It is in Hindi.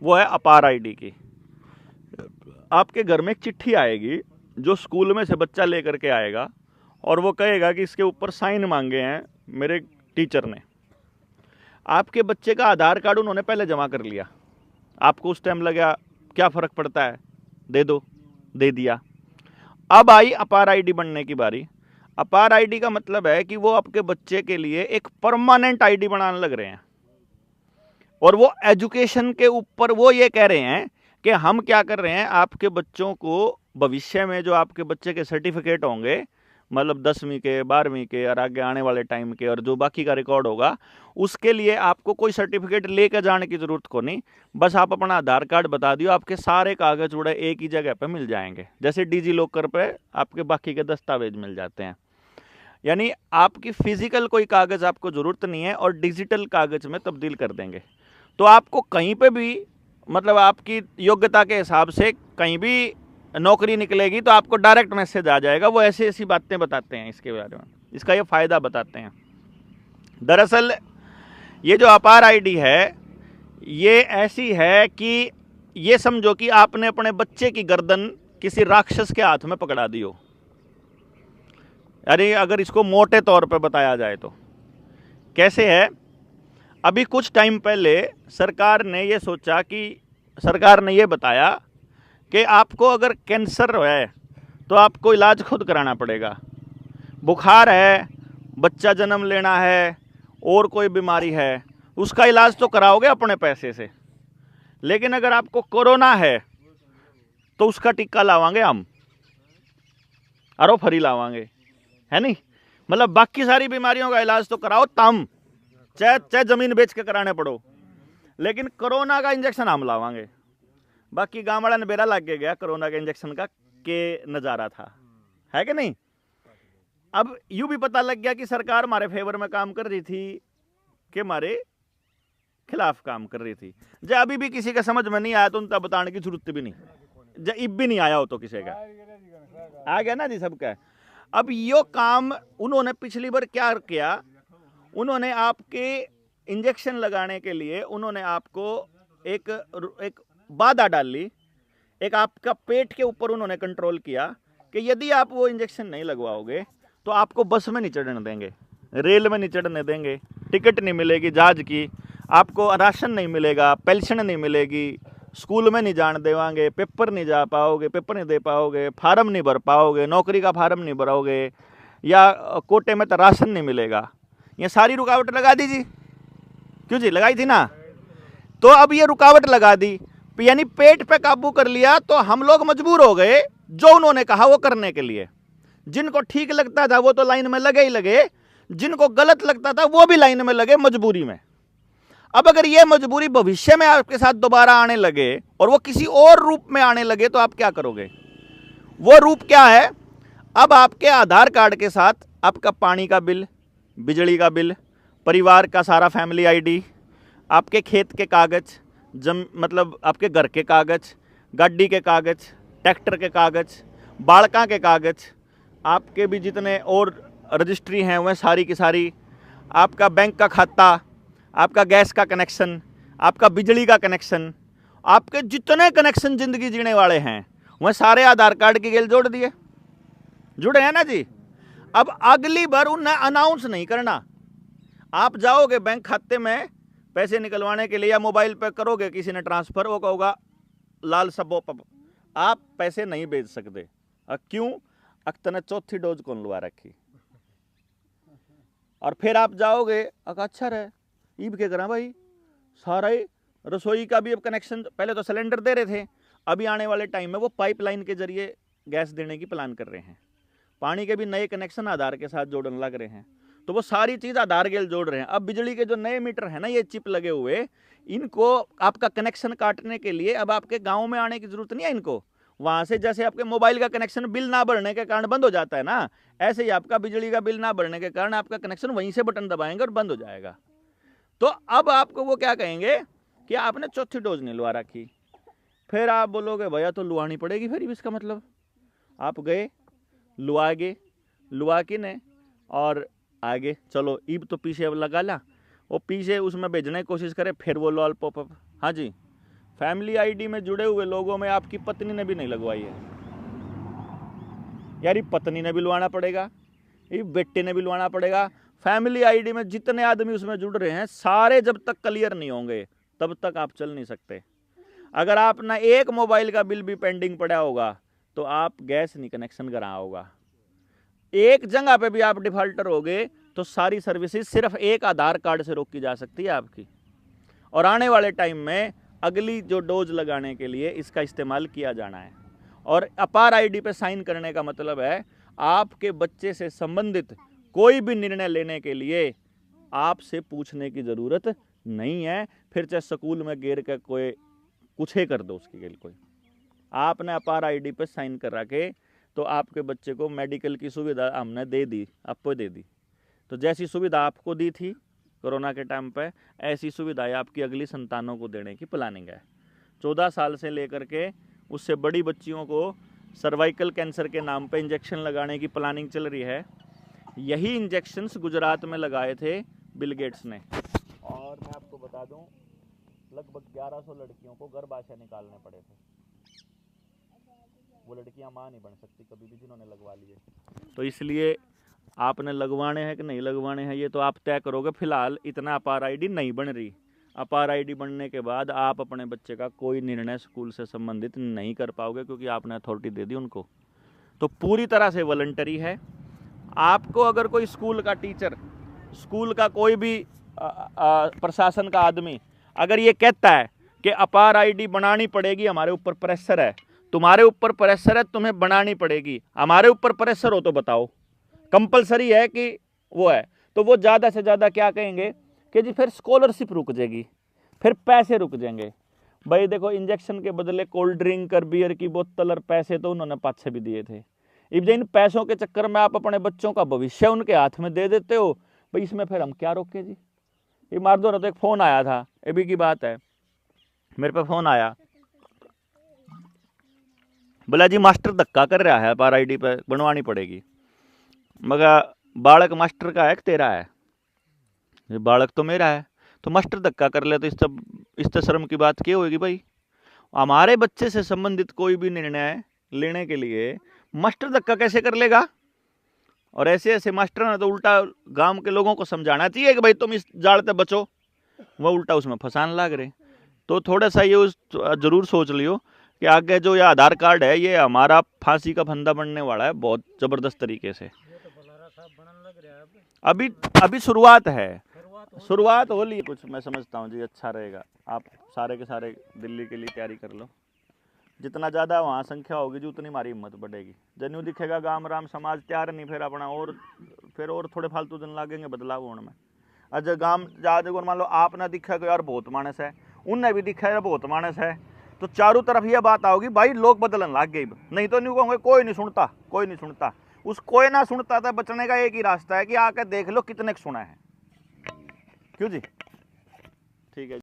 वो है अपार आईडी की। आपके घर में एक चिट्ठी आएगी जो स्कूल में से बच्चा लेकर के आएगा और वो कहेगा कि इसके ऊपर साइन मांगे हैं मेरे टीचर ने। आपके बच्चे का आधार कार्ड उन्होंने पहले जमा कर लिया, आपको उस टाइम लगा क्या फ़र्क पड़ता है, दे दो, दे दिया। अब आई अपार आईडी बनने की बारी। अपार आईडी का मतलब है कि वो आपके बच्चे के लिए एक परमानेंट आईडी बनाने लग रहे हैं और वो एजुकेशन के ऊपर वो ये कह रहे हैं कि हम क्या कर रहे हैं, आपके बच्चों को भविष्य में जो आपके बच्चे के सर्टिफिकेट होंगे, मतलब 10वीं के, 12वीं के और आगे आने वाले टाइम के और जो बाकी का रिकॉर्ड होगा, उसके लिए आपको कोई सर्टिफिकेट लेकर जाने की ज़रूरत को नहीं। बस आप अपना आधार कार्ड बता दियो, आपके सारे कागज उड़े एक ही जगह पे मिल जाएंगे, जैसे डिजी लॉकर पे आपके बाकी के दस्तावेज मिल जाते हैं। यानी आपकी फिजिकल कोई कागज आपको ज़रूरत नहीं है और डिजिटल कागज में तब्दील कर देंगे। तो आपको कहीं पे भी, मतलब आपकी योग्यता के हिसाब से कहीं भी नौकरी निकलेगी तो आपको डायरेक्ट मैसेज आ जाएगा। वो ऐसी ऐसी बातें बताते हैं इसके बारे में, इसका ये फ़ायदा बताते हैं। दरअसल ये जो अपार आईडी है ये ऐसी है कि ये समझो कि आपने अपने बच्चे की गर्दन किसी राक्षस के हाथ में पकड़ा दी हो। अरे अगर इसको मोटे तौर पे बताया जाए तो कैसे है, अभी कुछ टाइम पहले सरकार ने ये सोचा कि सरकार ने ये बताया कि आपको अगर कैंसर है तो आपको इलाज खुद कराना पड़ेगा, बुखार है, बच्चा जन्म लेना है और कोई बीमारी है उसका इलाज तो कराओगे अपने पैसे से, लेकिन अगर आपको कोरोना है तो उसका टीका लावांगे हम, अरो फरी लावांगे, है नहीं। मतलब बाकी सारी बीमारियों का इलाज तो कराओ तम, चाहे चाहे जमीन बेच के कराने पड़ो, लेकिन कोरोना का इंजेक्शन हम लावांगे। बाकी गाँव वाला ने बेरा लग गया कोरोना के इंजेक्शन का के नज़ारा था, है कि नहीं। अब यूं भी पता लग गया कि सरकार हमारे फेवर में काम कर रही थी कि हमारे खिलाफ काम कर रही थी। जब अभी भी किसी का समझ में नहीं आया तो उनका बताने की जरूरत भी नहीं, जब इब भी नहीं आया हो तो किसी का आ गया ना जी सबका। अब यो काम उन्होंने पिछली बार क्या किया, उन्होंने आपके इंजेक्शन लगाने के लिए उन्होंने आपको एक बाधा डाली, एक आपका पेट के ऊपर उन्होंने कंट्रोल किया कि यदि आप वो इंजेक्शन नहीं लगवाओगे तो आपको बस में नहीं चढ़ने देंगे, रेल में नहीं चढ़ने देंगे, टिकट नहीं मिलेगी जहाज की, आपको राशन नहीं मिलेगा, पेंशन नहीं मिलेगी, स्कूल में नहीं जाने देवांगे, पेपर नहीं जा पाओगे, पेपर नहीं दे पाओगे, फार्म नहीं भर पाओगे, नौकरी का फार्म नहीं भरोगे, या कोटे में तो राशन नहीं मिलेगा। ये सारी रुकावट लगा दी जी, क्यों जी लगाई थी ना। तो अब ये रुकावट लगा दी, यानी पेट पे काबू कर लिया, तो हम लोग मजबूर हो गए जो उन्होंने कहा वो करने के लिए। जिनको ठीक लगता था वो तो लाइन में लगे ही लगे, जिनको गलत लगता था वो भी लाइन में लगे मजबूरी में। अब अगर ये मजबूरी भविष्य में आपके साथ दोबारा आने लगे और वो किसी और रूप में आने लगे तो आप क्या करोगे। वो रूप क्या है, अब आपके आधार कार्ड के साथ आपका पानी का बिल, बिजली का बिल, परिवार का सारा फैमिली आईडी, आपके खेत के कागज, मतलब आपके घर के कागज, गाड़ी के कागज, ट्रैक्टर के कागज, बालका के कागज, आपके भी जितने और रजिस्ट्री हैं वह सारी की सारी, आपका बैंक का खाता, आपका गैस का कनेक्शन, आपका बिजली का कनेक्शन, आपके जितने कनेक्शन ज़िंदगी जीने वाले हैं वह सारे आधार कार्ड की गेल जोड़ दिए, जुड़े हैं ना जी। अब अगली बार उन्हें अनाउंस नहीं करना, आप जाओगे बैंक खाते में पैसे निकलवाने के लिए या मोबाइल पे करोगे किसी ने ट्रांसफ़र, वो कहोगा लाल सबो आप पैसे नहीं भेज सकते। क्यों, अक्तने चौथी डोज कौन लगा रखी। और फिर आप जाओगे, अच्छा रहे ईब के करा भाई, सारा ही रसोई का भी अब कनेक्शन, पहले तो सिलेंडर दे रहे थे, अभी आने वाले टाइम में वो पाइपलाइन के जरिए गैस देने की प्लान कर रहे हैं, पानी के भी नए कनेक्शन आधार के साथ जोड़ने लग रहे हैं, तो वो सारी चीज़ आधार गेल जोड़ रहे हैं। अब बिजली के जो नए मीटर है ना, ये चिप लगे हुए, इनको आपका कनेक्शन काटने के लिए अब आपके गाँव में आने की जरूरत नहीं है इनको, वहाँ से जैसे आपके मोबाइल का कनेक्शन बिल ना भरने के कारण बंद हो जाता है ना, ऐसे ही आपका बिजली का बिल ना भरने के कारण आपका कनेक्शन वहीं से बटन दबाएंगे और बंद हो जाएगा। तो अब आपको वो क्या कहेंगे कि आपने चौथी डोज नहीं लगा रखी, फिर आप बोलोगे भैया तो लुआनी पड़ेगी, फिर इसका मतलब आप गए लुआ के ने और आगे चलो ईब तो पीछे अब लगा ला, वो पीछे उसमें भेजने की कोशिश करे, फिर वो लॉल पॉपअप, हाँ जी फैमिली आईडी में जुड़े हुए लोगों में आपकी पत्नी ने भी नहीं लगवाई है यार, ये पत्नी ने भी लवाना पड़ेगा, ये बेटे ने भी लवाना पड़ेगा। फैमिली आईडी में जितने आदमी उसमें जुड़ रहे हैं सारे जब तक क्लियर नहीं होंगे तब तक आप चल नहीं सकते। अगर आपने एक मोबाइल का बिल भी पेंडिंग पड़ा होगा तो आप गैस नहीं कनेक्शन करा होगा। एक जगह पे भी आप डिफॉल्टर हो गए तो सारी सर्विसेज सिर्फ एक आधार कार्ड से रोकी जा सकती है आपकी। और आने वाले टाइम में अगली जो डोज लगाने के लिए इसका इस्तेमाल किया जाना है। और अपार आईडी पे साइन करने का मतलब है आपके बच्चे से संबंधित कोई भी निर्णय लेने के लिए आपसे पूछने की ज़रूरत नहीं है। फिर चाहे स्कूल में गिर के कोई कुछ ही कर दो उसके लिए, कोई आपने अपार आईडी पे साइन कर रखे तो आपके बच्चे को मेडिकल की सुविधा हमने दे दी, आपको दे दी। तो जैसी सुविधा आपको दी थी कोरोना के टाइम पे, ऐसी सुविधाएं आपकी अगली संतानों को देने की प्लानिंग है। 14 साल से लेकर के उससे बड़ी बच्चियों को सर्वाइकल कैंसर के नाम पे इंजेक्शन लगाने की प्लानिंग चल रही है। यही इंजेक्शन्स गुजरात में लगाए थे बिल गेट्स ने। और मैं आपको बता दूं लगभग 1100 लड़कियों को गर्भाशय निकालने पड़े थे। वो लड़कियां मां नहीं बन सकती कभी भी जिन्होंने लगवा लिए। तो इसलिए आपने लगवाने हैं कि नहीं लगवाने हैं ये तो आप तय करोगे। फिलहाल इतना अपार आईडी नहीं बन रही। अपार आईडी बनने के बाद आप अपने बच्चे का कोई निर्णय स्कूल से संबंधित नहीं कर पाओगे क्योंकि आपने अथॉरिटी दे दी उनको। तो पूरी तरह से वॉलंटरी है। आपको अगर कोई स्कूल का टीचर, स्कूल का कोई भी प्रशासन का आदमी अगर ये कहता है कि अपार आईडी बनानी पड़ेगी, हमारे ऊपर प्रेशर है, तुम्हारे ऊपर प्रेशर है, तुम्हें बनानी पड़ेगी, हमारे ऊपर प्रेशर हो तो बताओ, कंपलसरी है कि वो है, तो वो ज़्यादा से ज़्यादा क्या कहेंगे कि जी फिर स्कॉलरशिप रुक जाएगी, फिर पैसे रुक जाएंगे। भाई देखो इंजेक्शन के बदले कोल्ड ड्रिंक और बियर की बोतल और पैसे तो उन्होंने पाछे भी दिए थे। अब इन पैसों के चक्कर में आप अपने बच्चों का भविष्य उनके हाथ में दे देते हो, भाई इसमें फिर हम क्या रोके जी। ये मार दो ना। तो एक फ़ोन आया था, अभी की बात है, मेरे पे फ़ोन आया, बोला जी मास्टर धक्का कर रहा है, अपार आईडी पे बनवानी पड़ेगी। मगर बालक मास्टर का है कि तेरा है? ये बालक तो मेरा है, तो मास्टर धक्का कर ले तो इस तो शर्म की बात क्या होगी भाई। हमारे बच्चे से संबंधित कोई भी निर्णय लेने के लिए मास्टर धक्का कैसे कर लेगा? और ऐसे ऐसे मास्टर ने तो उल्टा गांव के लोगों को समझाना चाहिए कि भाई तुम इस जाल से बचो, वह उल्टा उसमें फंसाने लग रहे। तो थोड़ा सा ये जरूर सोच लियो कि आगे जो ये आधार कार्ड है ये हमारा फांसी का फंदा बनने वाला है बहुत ज़बरदस्त तरीके से। अभी शुरुआत है, शुरुआत हो ली कुछ। मैं समझता हूँ जी अच्छा रहेगा, आप सारे के सारे दिल्ली के लिए तैयारी कर लो। जितना ज़्यादा वहाँ संख्या होगी जी उतनी हमारी हिम्मत बढ़ेगी। जन्यू दिखेगा गांव राम समाज तैयार नहीं, फिर अपना और थोड़े फालतू दिन लागेंगे बदलाव होने में। अजय गांव जा मान लो आपने दिखा कि यार बहुत मानस है, उनने भी दिखा यार बहुत मानस है, तो चारों तरफ यह बात आओगी भाई लोग बदलन लग गए। नहीं तो नहीं कहूँगे कोई नहीं सुनता, कोई नहीं सुनता। उस कोई ना सुनता था बचने का एक ही रास्ता है कि आकर देख लो कितने सुना है। क्यों जी? ठीक है।